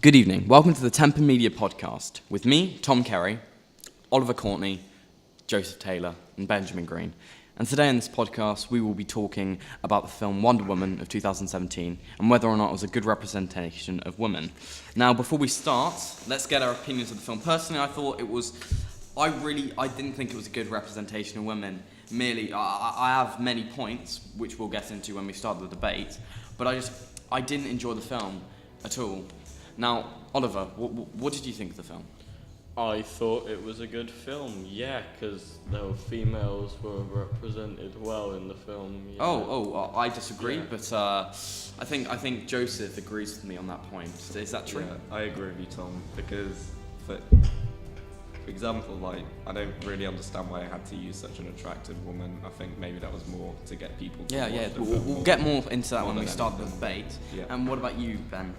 Good evening. Welcome to the Tempa Media Podcast with me, Tom Kerry, Oliver Courtney, Joseph Taylor, and Benjamin Green. And today in this podcast, we will be talking about the film Wonder Woman of 2017 and whether or not it was a good representation of women. Now, before we start, let's get our opinions of the film. Personally, I didn't think it was a good representation of women. Merely, I have many points, which we'll get into when we start the debate, but I didn't enjoy the film at all. Now, Oliver, what did you think of the film? I thought it was a good film, yeah, because the females were represented well in the film. Yeah. I disagree, Yeah. but I think Joseph agrees with me on that point. Is that true? Yeah, I agree with you, Tom, because for example, I don't really understand why I had to use such an attractive woman. I think maybe that was more to get people to watch the film We'll get more into that when we than start the anything. debate. Yeah. And what about you, Ben?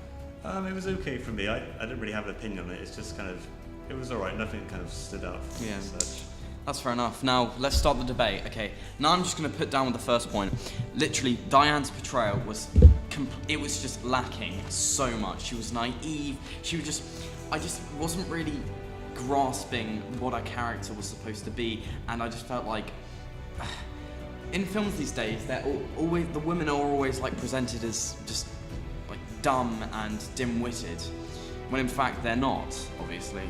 It was okay for me. I didn't really have an opinion on it. It's just it was alright. Nothing kind of stood out. Yeah. As such. That's fair enough. Now, let's start the debate. Okay, now I'm just going to put down with the first point. Literally, Diane's portrayal was just lacking so much. She was naive. I just wasn't really grasping what her character was supposed to be, and I just felt like in films these days, the women are always like presented as just like dumb and dim-witted, when in fact they're not. Obviously,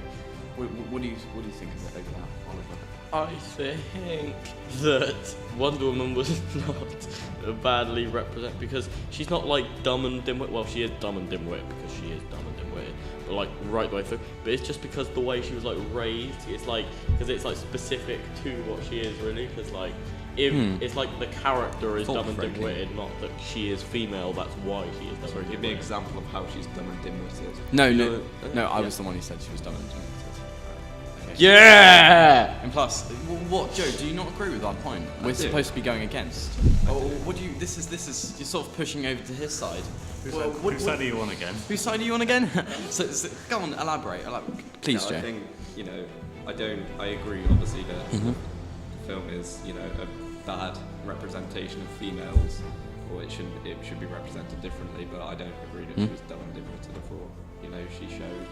what do you think of it over that, Oliver? I think that Wonder Woman was not badly represented because she's not like dumb and dim-witted. Well, she is dumb and dim-witted because she is dumb and dim-witted, but like right the way through. But it's just because the way she was like raised. It's like because it's like specific to what she is really. Because like if it's like the character is dumb and Thought-provoking. dim-witted, not that she is female. That's why she is dumb Sorry, and give me an dim-witted. example of how she's dumb and dim-witted. No, I Yeah. was the one who said she was dumb and dim-witted. Yeah. And plus, what, Joe? Do you not agree with that point? We're do. supposed to be going against. What do you? This is you're sort of pushing over to his side. Whose side are you on again? Whose side are you on again? so go on, elaborate. Please, Yeah, Joe. I think I agree. Obviously, that the film is a bad representation of females, or it should be represented differently. But I don't agree that she was dumb and dim-witted before. She showed,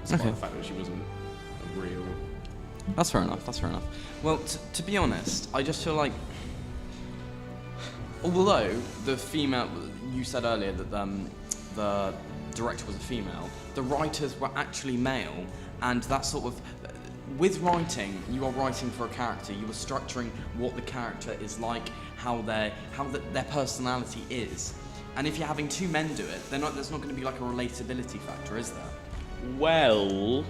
despite Okay. the fact that she wasn't a real. That's fair enough. Well, to be honest, I just feel like, although the female, you said earlier that the director was a female, the writers were actually male, and that sort of, with writing, you are writing for a character. You are structuring what the character is like, how their personality is, and if you're having two men do it, there's not going to be like a relatability factor, is there? Well,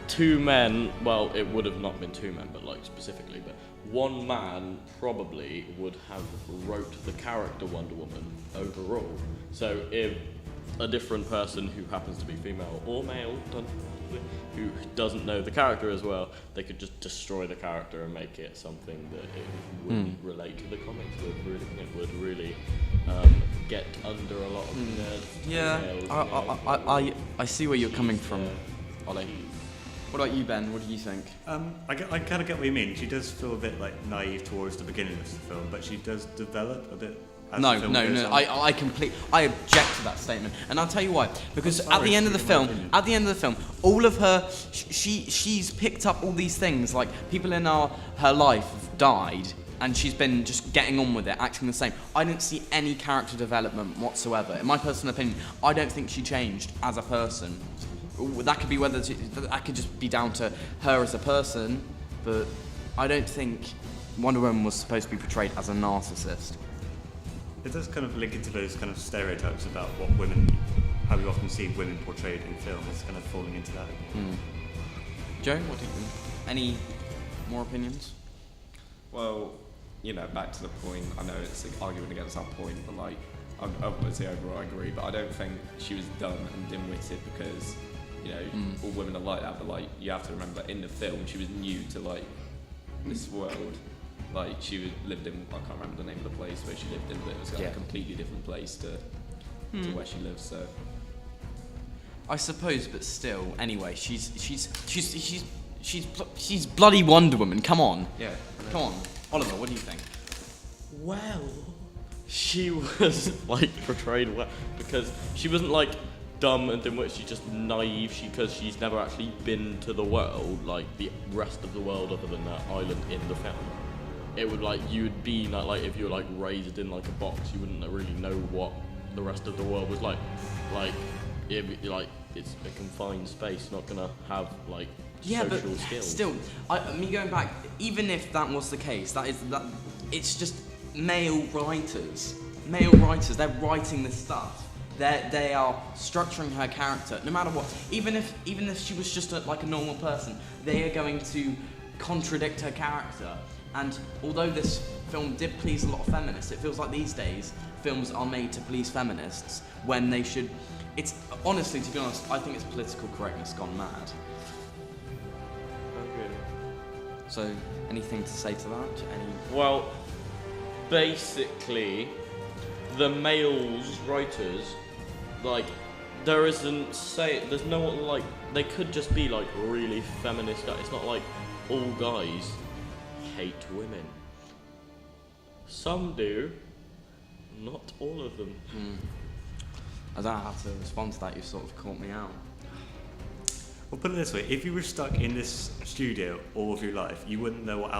two men, well, it would have not been two men, but like specifically, but one man probably would have wrote the character Wonder Woman overall. So if a different person who happens to be female or male, who doesn't know the character as well, they could just destroy the character and make it something that it wouldn't relate to the comics. It would really get under a lot of nerds. Yeah, I see where you're coming from, Ollie. What about you, Ben? What do you think? I kind of get what you mean. She does feel a bit like naive towards the beginning of the film, but she does develop a bit. As the film goes on. I object to that statement, and I'll tell you why. Because I'm sorry, at the end of the it's my film, opinion. all of her, she's picked up all these things. Like people in her life have died, and she's been just getting on with it, acting the same. I didn't see any character development whatsoever. In my personal opinion, I don't think she changed as a person. That could be that could just be down to her as a person, but I don't think Wonder Woman was supposed to be portrayed as a narcissist. It does kind of link into those kind of stereotypes about how we often see women portrayed in film. It's kind of falling into that again. Joe, what do you think? Any more opinions? Well, back to the point. I know it's an argument against that point, but like, I would say overall I agree. But I don't think she was dumb and dim-witted because all women are like that. But like, you have to remember, in the film, she was new to like this world. Like lived in, I can't remember the name of the place where she lived in, but it was like a completely different place to where she lives. So I suppose, but still. Anyway, she's bloody Wonder Woman. Come on. yeah, Come on, Oliver. What do you think? Well, she was like portrayed well because she wasn't like dumb and dimwit. She's just naive. Because she's never actually been to the world, like the rest of the world, other than that island in the film. It would like you would be like if you were like raised in like a box, you wouldn't really know what the rest of the world was like. Like it's a confined space, not gonna have like Yeah, social but skills. still, me going back, even if that was the case, that it's just male writers. Male writers, they're writing this stuff. They are structuring her character, no matter what. Even if she was just like a normal person, they are going to contradict her character. And although this film did please a lot of feminists, it feels like these days films are made to please feminists when they should. It's honestly, to be honest, I think it's political correctness gone mad. Okay. So, anything to say to that? Well, basically, the males writers, like, there's no one, like, they could just be like really feminist guys. It's not like all guys hate women. Some do, not all of them. I don't know how to respond to that. You've sort of caught me out. Well, put it this way: if you were stuck in this studio all of your life, you wouldn't know what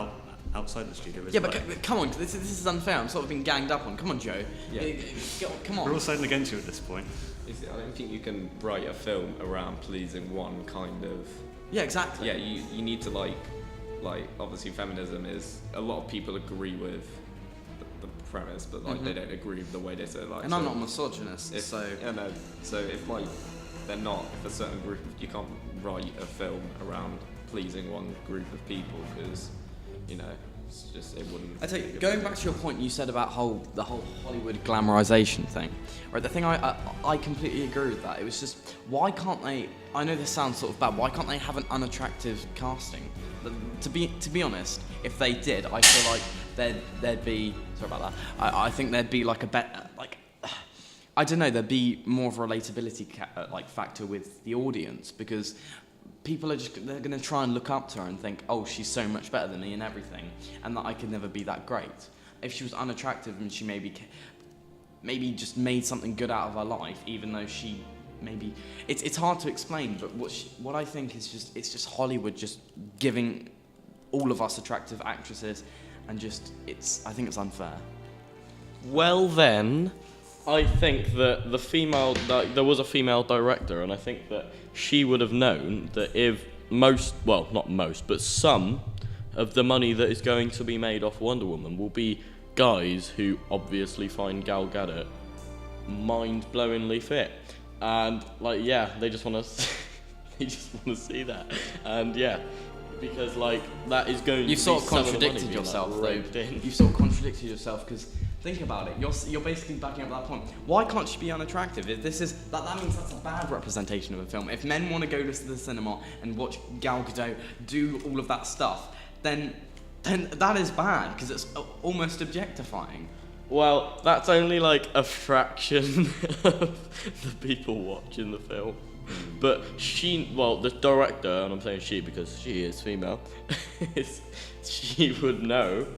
outside the studio is. Yeah, like. but come on, this is unfair. I'm sort of being ganged up on. Come on, Joe. Yeah. Come on. We're all siding against you at this point. I don't think you can write a film around pleasing one kind of. Yeah, exactly. Yeah, you need to like obviously feminism is a lot of people agree with the premise, but like they don't agree with the way they say it. Like, And I'm not a misogynist, if, so. yeah, no. So if like they're not, if a certain group, you can't write a film around pleasing one group of people because it's just it wouldn't. I tell be a you, good going film. back to your point, you said about the whole Hollywood glamorization thing. Right, the thing I completely agree with that. It was just, why can't they? I know this sounds sort of bad. Why can't they have an unattractive casting? To be honest, if they did, I feel like there'd be. Sorry about that. I think there'd be like a better like. I don't know. There'd be more of a relatability factor with the audience because people are they're going to try and look up to her and think, oh, she's so much better than me and everything, and that I could never be that great. If she was unattractive and she maybe just made something good out of her life, even though she maybe it's hard to explain, but what I think is it's just Hollywood just giving all of us attractive actresses, and I think it's unfair. Well then, I think that there was a female director, and I think that she would have known that if not most, but some of the money that is going to be made off Wonder Woman will be guys who obviously find Gal Gadot mind-blowingly fit, and they just want to see that, and because that is going. You've to sort be of some contradicted the money yourself, being, though. roped in. You've sort of contradicted yourself because think about it. You're basically backing up that point. Why can't she be unattractive? If this is that means that's a bad representation of a film. If men want to go to the cinema and watch Gal Gadot do all of that stuff, then that is bad because it's almost objectifying. Well, that's only like a fraction of the people watching the film. But the director, and I'm saying she because she is female, she would know